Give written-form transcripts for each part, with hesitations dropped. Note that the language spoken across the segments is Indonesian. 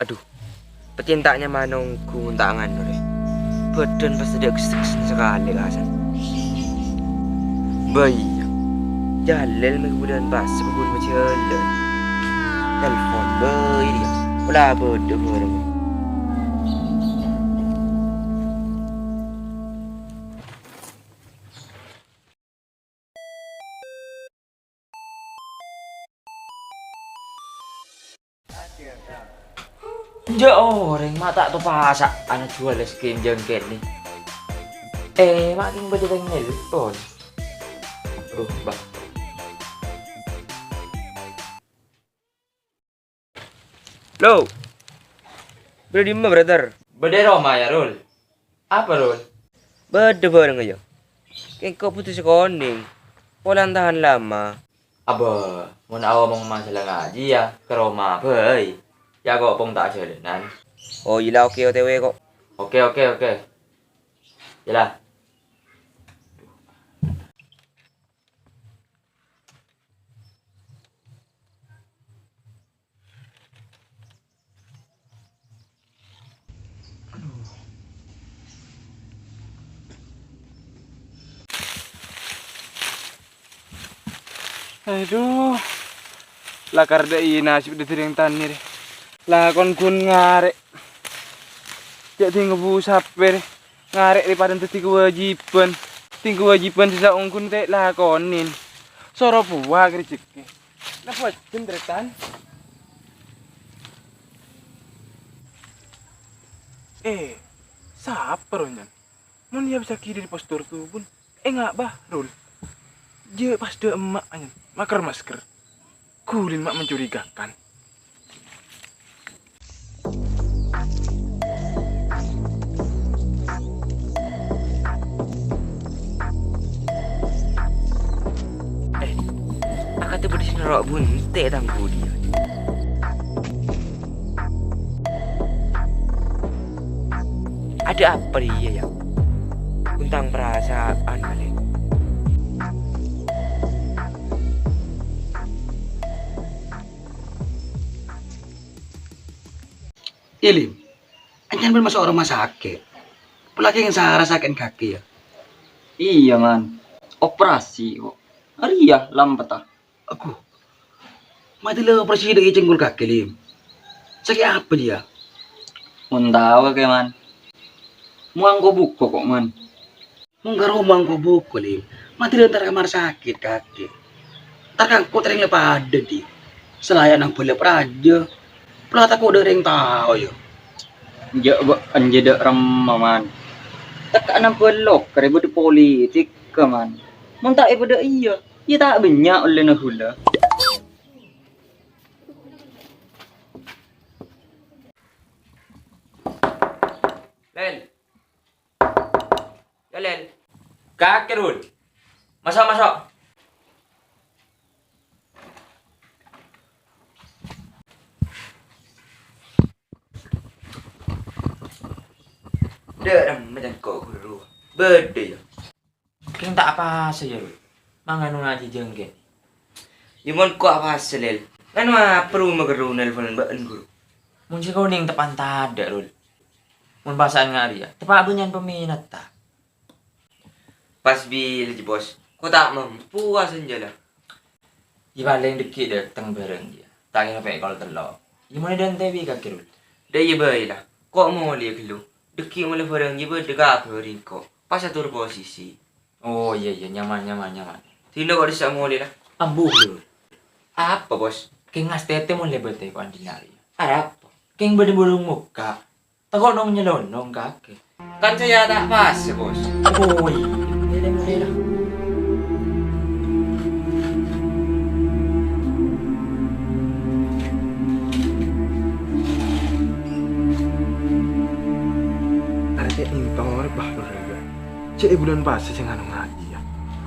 Aduh, pecintaannya manongku tangan deh. Badan pasti dia kesek sekali kasan. Bayi, jalan kemudian pas kebun berjalan. Telepon bayi dia, ulah bodoh orang. Ja orang mata tuh pasak anak jual skin jengkel nih. Makin beda dengan nelpon. Aduh, bah. Lo, beda di mana, brother? Beda Roma ya, Rul. Apa, Rul? Beda bareng aja. Kayak kau putus koning. Polan tahan lama. Aba, mau ngomong masalah ngaji ya ke Roma, boy. Ya kok pong tak jalanan. Oh iya oke OTW kok. Oke. Yalah. Aduh, lakar dai nasib ditereng tanir. Lakon kun ngarek. Jadi ngebusaper ngarek daripada teti kewajiban. Ting kewajiban sisa ungkun teh lakonin. Soro buah rezeki. Napa jendretan? Siapa ronyan? Mun dia bisa kiri di postur tuh pun. Enggak bah, Rul. Je pas de emak anyan, makar masker. Kulin mak mencurigakan. Aku tuh berdisi nerok bunte tanggu dia. Ada apa dia ya? Tentang perasaan kali. Ilim, anjan bermasuk rumah sakit. Apalagi yang saya rasakan kaki ya. Iya man, operasi kok. Hari ya lambat ah. Aku, mati lo operasi dari cenggul kaki lim. Sakit apa dia? Mun tahu ke man. Muang ko buko kok man. Mungkin rumah kau buku lim. Mati lo ntar kamar sakit kaki. Ntar kan kau tering lepas ada di. Selayan yang boleh peraja. Pelat aku udah yang tahu ya. Ya ba anjeda ramaman. Tak anam pelok kare bude politik ke man. Mun tak ibu iya. Iya tak banyak oleh nahula. Lel. Ya Lel. Kakek Rul. Masuk. Derang macam kau guru. Beda ya. Keng tak apa saja Rul. Manganu ngaji jengke. Yumon ko apa selel. Kan mah perlu magaru nelpon mbak guru. Mun si kau ning tepan tada Rul. Mun pasaan ngari ya. Tepak bunyan peminat ta. Pas bil bos. Ko tak mampu asan jala. Ibaleng dikit deh teng bareng dia. Tak kira pe kalau telok. Yumon dan tewi kaki Rul. Dah iya bayi lah. Kok mau lihat lu? Deki mulai bareng jiba dega berin kok. Pas atur posisi. Oh iya nyaman. Tidak kok bisa mulai lah. Ambuh lu. Apa bos? Keng ngas tete mulai bete ko andinari. Ada apa? Keng bede-bede muka. Takut nong nyelonong kaki. Kan saya tak pas bos. Oh iya. Mulai lah. Orang bah luraga. Cek bulan pas sing anu ngaji ya.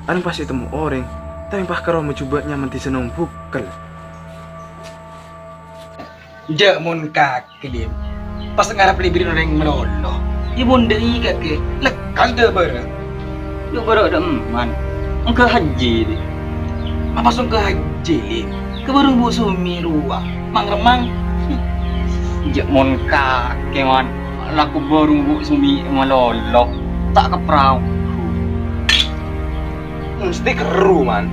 Anu pas temu orang, tapi pas karo mencoba nyaman ti senong bukel. Jak mun kaki lim. Pas ngarap libirin orang menoloh. Ibu dari kaki. Lekas dah bareng. Lu baru ada man. Engke haji di. Apa sung ke haji lim? Ke baru bu sumi luah. Mang remang. Je mon kakek man. Laku baru bu sumi malolok. Tak keprau. Mesti keru man.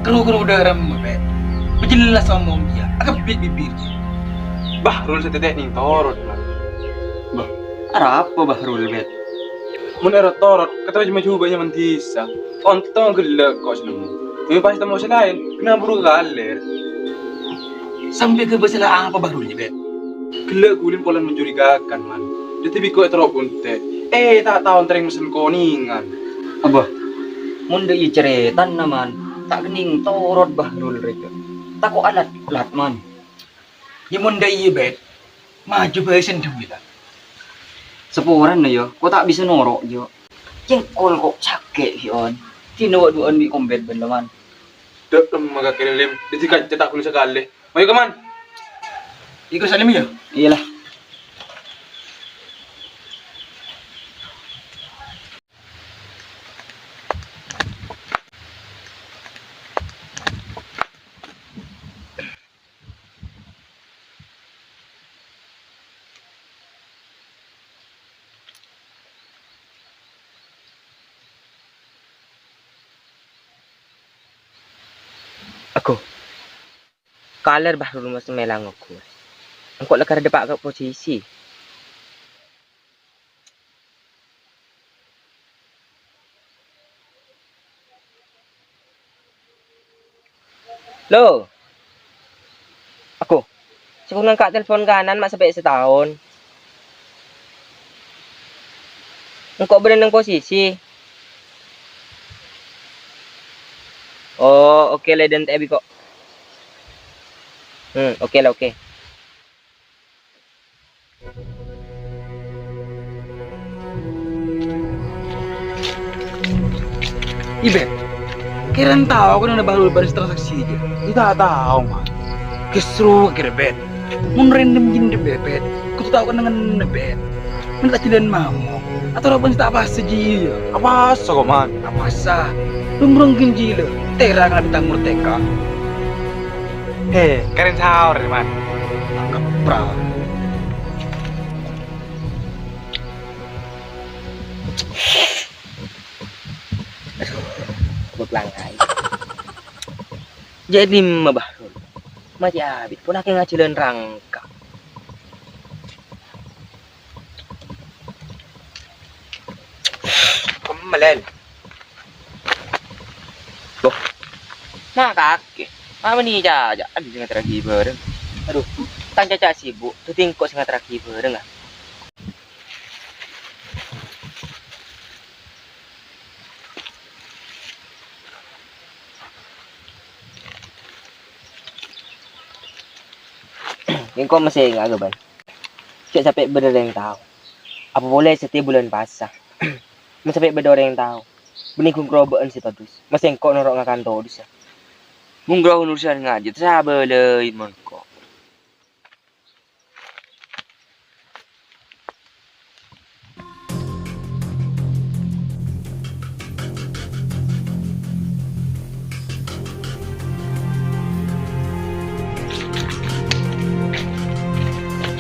Keru-keru udah rem bet. Berjelas ngomong dia, agak bibir. Bahrul setetek ning torot man. Ada apa Bahrul bet? Mun era torot, kata cuma coba nya mentisa. Ontong gelek kok senemu. Tapi pas temu lain, kena buru galer. Sampai ke masalah apa baru nih bet? Gelek gulin pola mencurigakan man. Dia tibi kok terok bunte. Tak tahu tering mesen koningan. Abah, mun deui ceretan naman, tak kening torot Bahrul rek. Tak kok alat lat man. Ya mun da iya bet, maju bahasan demi lah. Sepuran na yo, kok tak bisa norok yo. Jengkol kok sakit yon. Tino duan di kombet ben laman. Dek maga kirim, ditikat cetak kulit sekali. Mayu kaman. Ikut salim ya? Iyalah. Ako. Kaler Bahrul mas melang aku. Engkau lekar depak ke posisi. Lo. Ako. Siguro nang telepon kanan mak sampai setahun. Engkau berenang posisi. Oh, oke lah dan tebi kok. Oke lah oke. Ibet, kira tahu aku nanda baru baris transaksi aja. Tidak tahu man. Keseru kira bet. Mun random gini deh bet. Aku tahu kan dengan bet. Minta tidak mau. Atau apa tak apa saja. Apa so kok man? Apa sah? Lumrung gila. Tera kan bintang merdeka. Keren sahur man. Anggap pra. Berpelangai. Jadi Bahrul. Mati abis pun akhirnya ngacilen rangka. Kemalen. Loh. Nah kakek. Mama ni aja. Aduh sangat terakhir bareng. Aduh. Tan caca sibuk. Tu tingkok sangat terakhir bareng ah. Yang kau masih ingat ke ban? Cik sampai berdua yang tahu. Apa boleh setiap bulan pasah? Masih sampai berdua yang tahu. Benikung kerobaan si tadus. Masih kau norok ngakan tadus ya. Munggrau nurusan ngaji. Tersabar leh iman kau.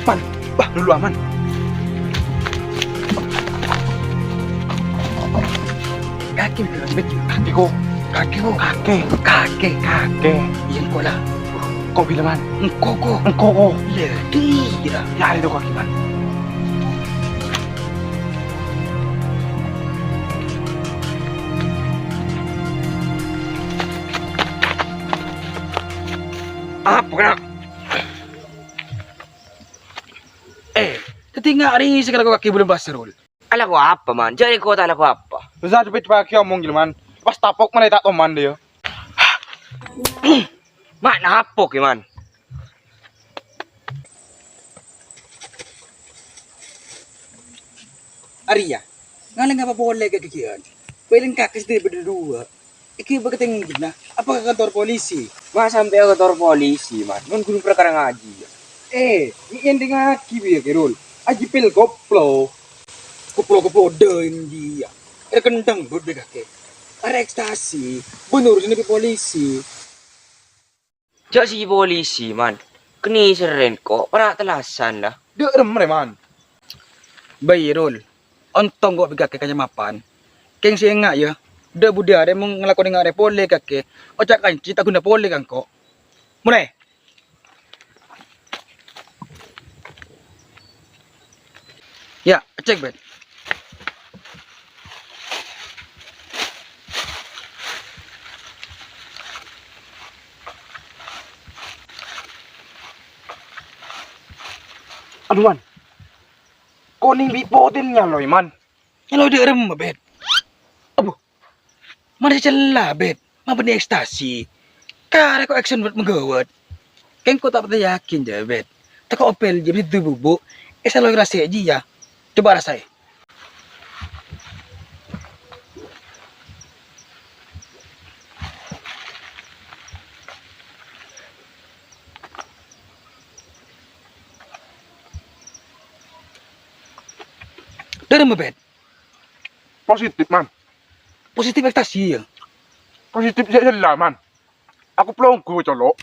Man, dulu aman. Kaki bilang bet. Kakiku. Yang kau lah. Kau bilang man. Engkau. Tidak. Ya itu kaki man. Apa kena? Ketinggalan hari sekarang kaki belum basarul. Alah ko apa man? Jadi kau tak ko apa? Terus aja cepet pakai omong gila man. Pas tapok mana tak toman dia. Mak napok ya man. Arya, ngalang apa boleh ke kikian? Pwedeng kakis dia berdua. Iki ba ketingin gina? Apa ke kantor polisi? Mak sampai ke kantor polisi man. Mun guru perkara ngaji. Ini dengan aki biya kerul. Aji pil koplo. Koplo dain dia. Kendang bud kake. Ada ekstasi. Benar sini polisi. Jak si polisi man. Keni seren kok, para telasan dah. Dek rem man. Bayrul, ontong kok biga ke kanya mapan. Keng si enggak ya. Dek budak ada mau ngelakoni ngare pole kake. Ocak kanci tak guna pole kan kok. Mulai. Ya, cek bet. Aduh man. Kok ning bipotinnya loh man. Kalau dek rem bet. Abu. Mana celah bet. Ma benih ekstasi. Kare kok action bet menggawat. Keng kok tak pernah yakin je bet. Tak kok opel je itu bubuk. Selalu rasa aja ya. Coba rasai. Dari mbet. Positif man. Positif ekstasi ya. Positif saya lah man. Aku pelonggo colok.